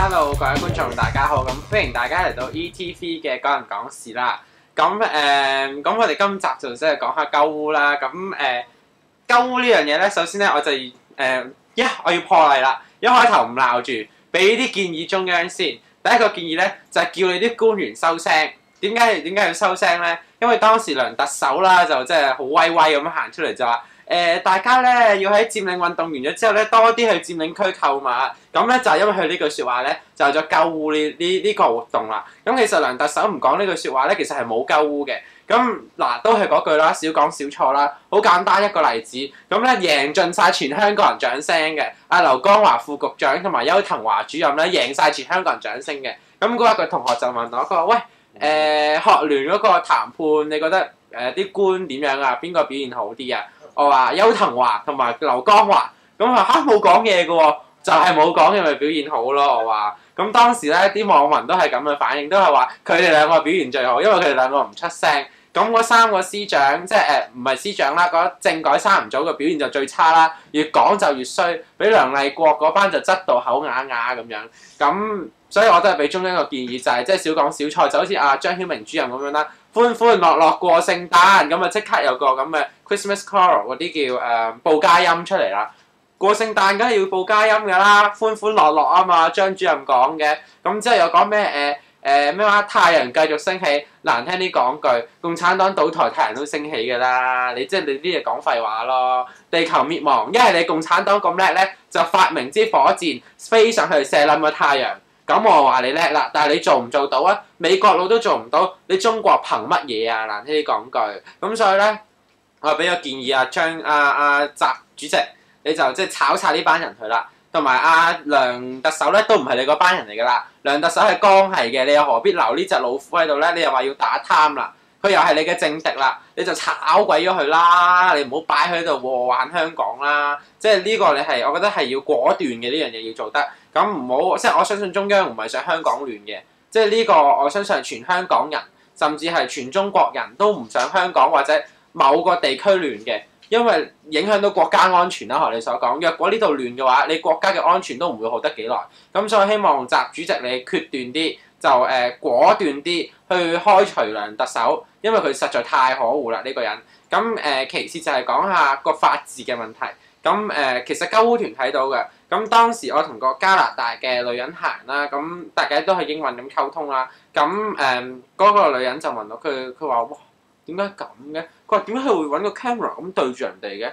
Hello， 各位觀眾大家好，咁歡迎大家嚟到 ETV 嘅講人講事啦。咁我哋今集就即係講下鳩污啦。咁鳩污呢樣嘢咧，首先咧我就我要破例啦，一開頭唔鬧住，俾啲建議中央先。第一個建議咧就係叫你啲官員收聲。點解要收聲咧？因為當時梁特首啦就即係好威威咁行出嚟就話。大家咧要喺佔領運動完咗之後咧，多啲去佔領區購物。咁咧就係因為佢呢句説話咧，就有咗鳩污呢個活動啦。咁其實梁特首唔講呢句説話咧，其實係冇鳩污嘅。咁嗱都係嗰句啦，少講少錯啦。好簡單一個例子，咁咧贏盡晒全香港人掌聲嘅。阿劉江華副局長同埋邱騰華主任咧贏晒全香港人掌聲嘅。咁嗰一個同學就問我，佢話：喂，學聯嗰個談判，你覺得啲官點樣啊？邊個表現好啲啊？我話邱騰華同埋劉江華，咁話嚇冇講嘢嘅喎，就係冇講嘢咪表現好咯。我話咁當時咧啲網民都係咁嘅反應，都係話佢哋兩個表現最好，因為佢哋兩個唔出聲。咁嗰三個司長即係唔係司長啦，嗰政改三人組嘅表現就最差啦，越講就越衰，俾梁麗國嗰班就側到口啞啞咁樣。咁所以我都係俾中央一個建議，就係即係少講少錯，就好似阿張曉明主任咁樣啦，歡歡樂樂過聖誕，咁啊即刻有個咁嘅 Christmas Carol 嗰啲叫報佳音出嚟啦。過聖誕梗係要報佳音㗎啦，歡歡樂樂啊嘛，張主任講嘅。咁之後又講咩咩話太陽繼續升起，難聽啲講句，共產黨倒台，太陽都升起㗎啦。你即係你啲嘢講廢話咯。地球滅亡，一係你共產黨咁叻咧，就發明支火箭飛上去射冧個太陽。咁我話你叻啦，但係你做唔做到啊？美國佬都做唔到，你中國憑乜嘢啊？難聽啲講句。咁所以咧，我俾個建議習主席，你就即係炒晒呢班人佢啦。同埋梁特首咧都唔係你嗰班人嚟㗎啦。梁特首係江係嘅，你又何必留呢隻老虎喺度咧？你又話要打貪啦，佢又係你嘅政敵啦，你就炒鬼咗佢啦！你唔好擺喺度禍患香港啦。即係呢個我覺得係要果斷嘅呢樣嘢要做得。咁唔好即係我相信中央唔係想香港亂嘅，即係呢個我相信全香港人甚至係全中國人都唔想香港或者某個地區亂嘅。因為影響到國家安全啦，學你所講。若果呢度亂嘅話，你國家嘅安全都唔會好得幾耐。咁所以希望習主席你決斷啲，就果斷啲去開除梁特首，因為佢實在太可惡啦呢個人。咁其次就係講下個法治嘅問題。咁其實鳩污團睇到嘅。咁當時我同個加拿大嘅女人行啦，咁大家都係英文咁溝通啦。咁嗰個女人就問我，佢話：哇，點解咁嘅？佢話點解佢會揾個 camera 咁對住人哋嘅？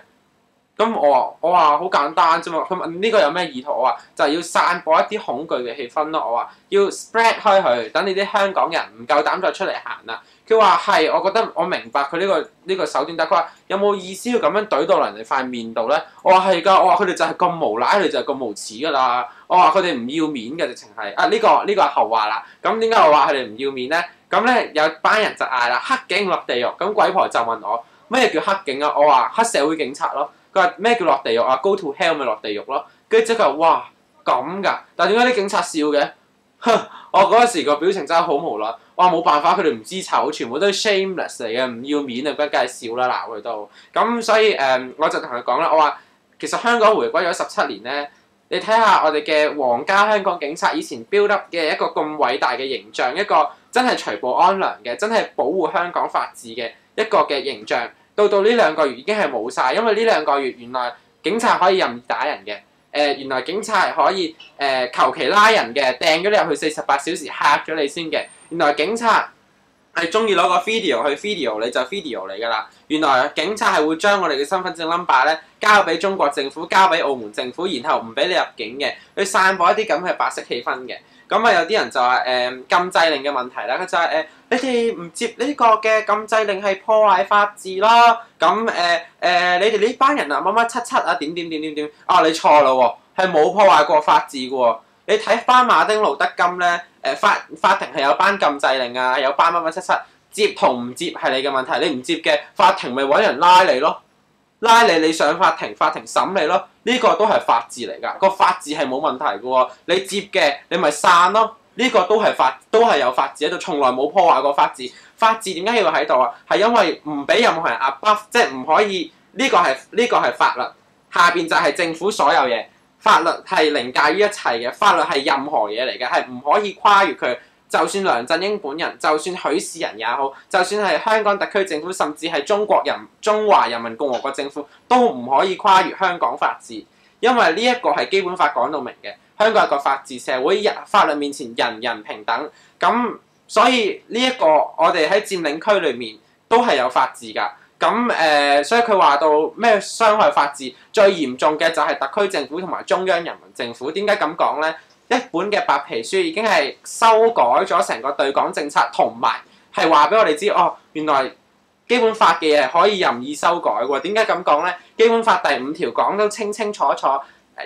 咁我話好簡單啫嘛。佢問呢個有咩意圖？我話就係要散播一啲恐懼嘅氣氛咯。我話要 spread 開佢，等你啲香港人唔夠膽再出嚟行啦。佢話係，我覺得我明白佢呢個手段，但係佢話有冇意思要咁樣懟到人哋塊面度咧？我話係㗎，我話佢哋就係咁無賴，佢哋就係咁無恥㗎啦。我話佢哋唔要面嘅直情係呢個係後話啦。咁點解我話佢哋唔要面咧？咁咧有班人就嗌啦，黑警落地獄。咁鬼婆就問我咩叫黑警啊？我話黑社會警察咯。佢話咩叫落地獄啊 ？Go to hell 咪落地獄咯。跟住即係佢話哇咁㗎，但係點解啲警察笑嘅？我嗰時個表情真係好無奈。我話冇辦法，佢哋唔知醜，全部都係 shameless 嚟嘅，唔要面啊，梗係笑啦鬧佢都。咁所以我就同佢講啦，我話其實香港回歸咗17年咧，你睇下我哋嘅皇家香港警察以前 build up 嘅一個咁偉大嘅形象，一個真係除暴安良嘅，真係保護香港法治嘅一個嘅形象，到呢2個月已經係冇晒，因為呢2個月原來警察可以任意打人嘅。原來警察係可以求其拉人嘅，掟咗你入去48小時嚇咗你先嘅。原來警察係中意攞個 video 去 video 你就 video 嚟㗎啦。原來警察係會將我哋嘅身份證 number 咧交俾中國政府，交俾澳門政府，然後唔俾你入境嘅，去散播一啲咁嘅白色氣氛嘅。咁有啲人就話禁制令嘅問題啦，佢就係你哋唔接呢個嘅禁制令係破壞法治咯。咁你哋呢班人啊乜乜七啊點你錯啦喎，係冇破壞過法治嘅喎。你睇翻馬丁路德金咧法庭係有班禁制令啊，有班乜乜七，接同唔接係你嘅問題。你唔接嘅，法庭咪揾人拉你咯，拉你上法庭，法庭審你咯。呢個都係法治嚟㗎，個法治係冇問題嘅喎。你接嘅，你咪散咯。呢個都係有法治喺度，從來冇破壞過法治。法治點解要喺度啊？係因為唔俾任何人 above，即係唔可以呢個係法律，下邊就係政府所有嘢。法律係凌駕於一切嘅，法律係任何嘢嚟嘅，係唔可以跨越佢。就算梁振英本人，就算許仕仁也好，就算係香港特區政府，甚至係中華人民共和國政府，都唔可以跨越香港法治，因為呢一個係基本法講到明嘅，香港係個法治社會，法律面前人人平等。咁所以呢一個我哋喺佔領區裏面都係有法治㗎。咁所以佢話到咩傷害法治最嚴重嘅就係特區政府同埋中央人民政府。點解咁講呢？一本嘅白皮書已經係修改咗成個對港政策，同埋係話俾我哋知哦，原來基本法嘅嘢係可以任意修改喎。點解咁講呢？基本法第5條講到清清楚楚，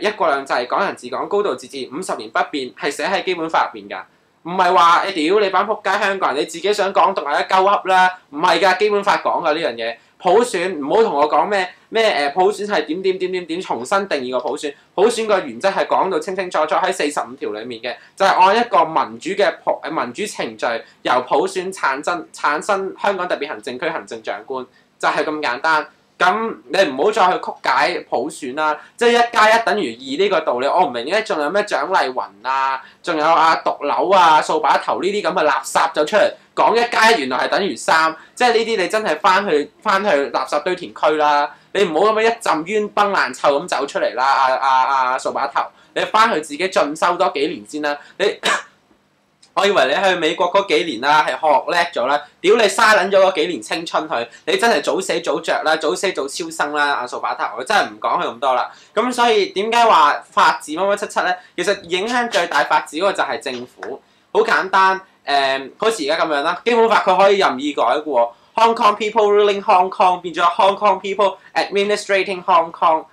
一國兩制、港人治港、高度自治50年不變，係寫喺基本法入邊㗎。唔係話屌你班仆街香港人，你自己想講獨立一鳩噏啦，唔係㗎，基本法講㗎呢樣嘢。普選唔好同我講咩普選係點，重新定義個普選。普選個原則係講到清清楚楚喺45條裡面嘅，就係按一個民主程序由普選產生香港特別行政區行政長官，就係咁簡單。咁你唔好再去曲解普選啦，即係1+1等於2呢個道理，我唔明咧，仲有咩蔣麗芸啊，仲有毒瘤啊、掃把頭呢啲咁嘅垃圾就出嚟講1+1原來係等於3，即係呢啲你真係翻去垃圾堆填區啦，你唔好咁樣一陣冤崩爛臭咁走出嚟啦，掃把頭，你翻去自己進修多幾年先啦，你。我以為你去美國嗰幾年啦，係學叻咗啦，屌你嘥撚咗嗰幾年青春去，你真係早死早着啦，早死早超生啦，掃把頭，我真係唔講佢咁多啦。咁所以點解話法治乜乜七七咧？其實影響最大法治嗰個就係政府，好簡單，好似而家咁樣啦，基本法佢可以任意改嘅喎 ，Hong Kong people ruling Hong Kong 變咗 Hong Kong people administrating Hong Kong，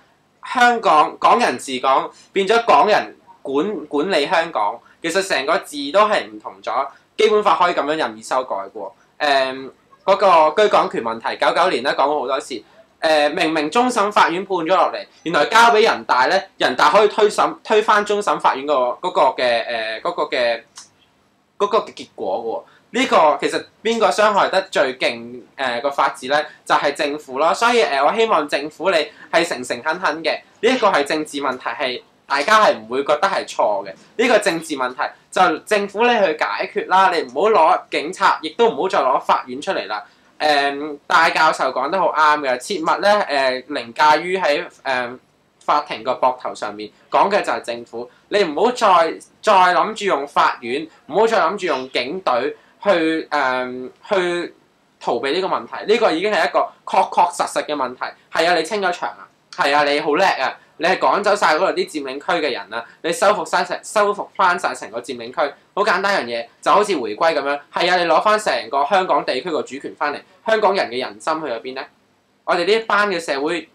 香港港人治港變咗港人管理香港。其實成個字都係唔同咗，基本法可以咁樣任意修改嘅。嗰個居港權問題，99年咧講過好多次。明明終審法院判咗落嚟，原來交俾人大咧，人大可以推翻終審法院嗰個嘅結果嘅喎。呢個其實邊個傷害得最勁個法治咧？就係政府咯。所以我希望政府你係誠誠懇懇嘅，呢一個係政治問題係。大家係唔會覺得係錯嘅，呢個政治問題就政府你去解決啦，你唔好攞警察，亦都唔好再攞法院出嚟啦。戴教授講得好啱嘅，切勿咧凌駕於喺法庭個膊頭上面，講嘅就係政府，你唔好再諗住用法院，唔好再諗住用警隊去逃避呢個問題，呢個已經係一個確實嘅問題。係啊，你清咗場啊，係啊，你好叻啊！你係趕走晒嗰度啲佔領區嘅人啦，你收復翻晒成個佔領區，好簡單一樣嘢，就好似回歸咁樣。係啊，你攞翻成個香港地區個主權翻嚟，香港人嘅人心去咗邊咧？我哋呢一班嘅社會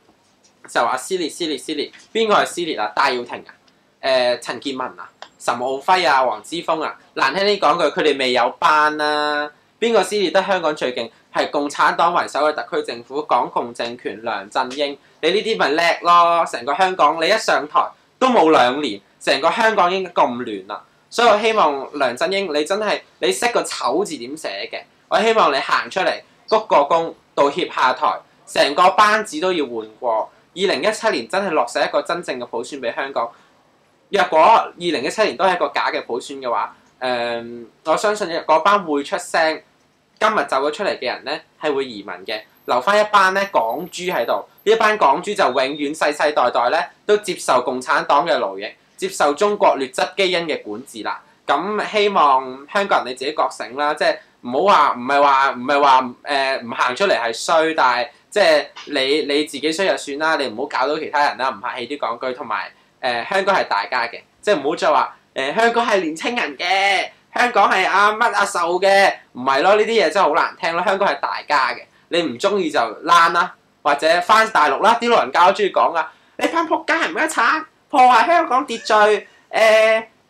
就話撕裂，邊個係撕裂啊？戴耀廷啊？陳健民啊？岑敖暉啊？黃之鋒啊？難聽啲講句，佢哋未有班啦。邊個撕裂得香港最勁？係共產黨為首嘅特區政府，港共政權梁振英，你呢啲咪叻咯？成個香港你一上台都冇2年，成個香港已經咁亂啦。所以我希望梁振英你真係你識個醜字點寫嘅，我希望你行出嚟鞠個躬道歉下台，成個班子都要換過。2017年真係落實一個真正嘅普選俾香港。若果2017年都係一個假嘅普選嘅話，我相信嗰班會出聲。今日走咗出嚟嘅人咧，係會移民嘅，留翻一班咧港豬喺度。呢一班港豬就永遠世代咧都接受共產黨嘅奴役，接受中國劣質基因嘅管治啦。咁希望香港人你自己覺醒啦，即係唔好話唔係話唔行出嚟係衰，但係即係你自己衰就算啦，你唔好搞到其他人啦，唔客氣啲講句。同埋香港係大家嘅，即係唔好再話香港係年青人嘅。香港係阿乜阿秀嘅，唔係咯，呢啲嘢真係好難聽咯。香港係大家嘅，你唔中意就躝啦，或者翻大陸啦。啲老人家都中意講噶，你班仆街係唔一鏟，破壞香港秩序，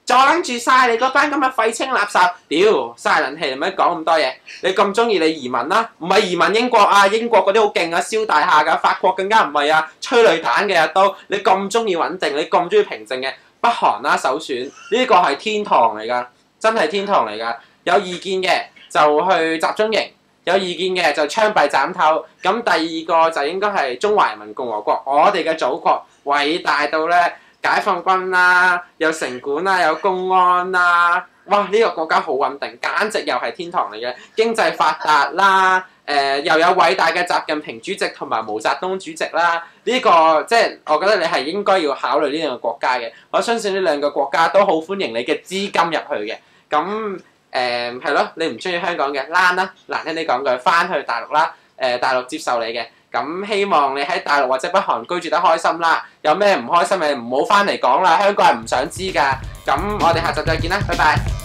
阻撚住晒你嗰班咁嘅廢青垃圾，屌嘥撚氣，你咪講咁多嘢。你咁中意你移民啦，唔係移民英國啊，英國嗰啲好勁啊，燒大廈㗎，法國更加唔係啊，催淚彈嘅都。你咁中意穩定，你咁中意平靜嘅，北韓啦首選，呢個係天堂嚟㗎。真係天堂嚟㗎，有意見嘅就去集中營，有意見嘅就槍斃斬頭。咁第二個就應該係中華人民共和國，我哋嘅祖國偉大到咧，解放軍啦，有城管啦，有公安啦，哇！呢個國家好穩定，簡直又係天堂嚟嘅，經濟發達啦，又有偉大嘅習近平主席同埋毛澤東主席啦，呢個即係我覺得你係應該要考慮呢兩個國家嘅，我相信呢兩個國家都好歡迎你嘅資金入去嘅，咁係咯，你唔中意香港嘅，躝啦，難聽啲講句，翻去大陸啦，大陸接受你嘅。咁希望你喺大陸或者北韓居住得開心啦，有咩唔開心嘅唔好翻嚟講啦，香港係唔想知㗎。咁我哋下集再見啦，拜拜。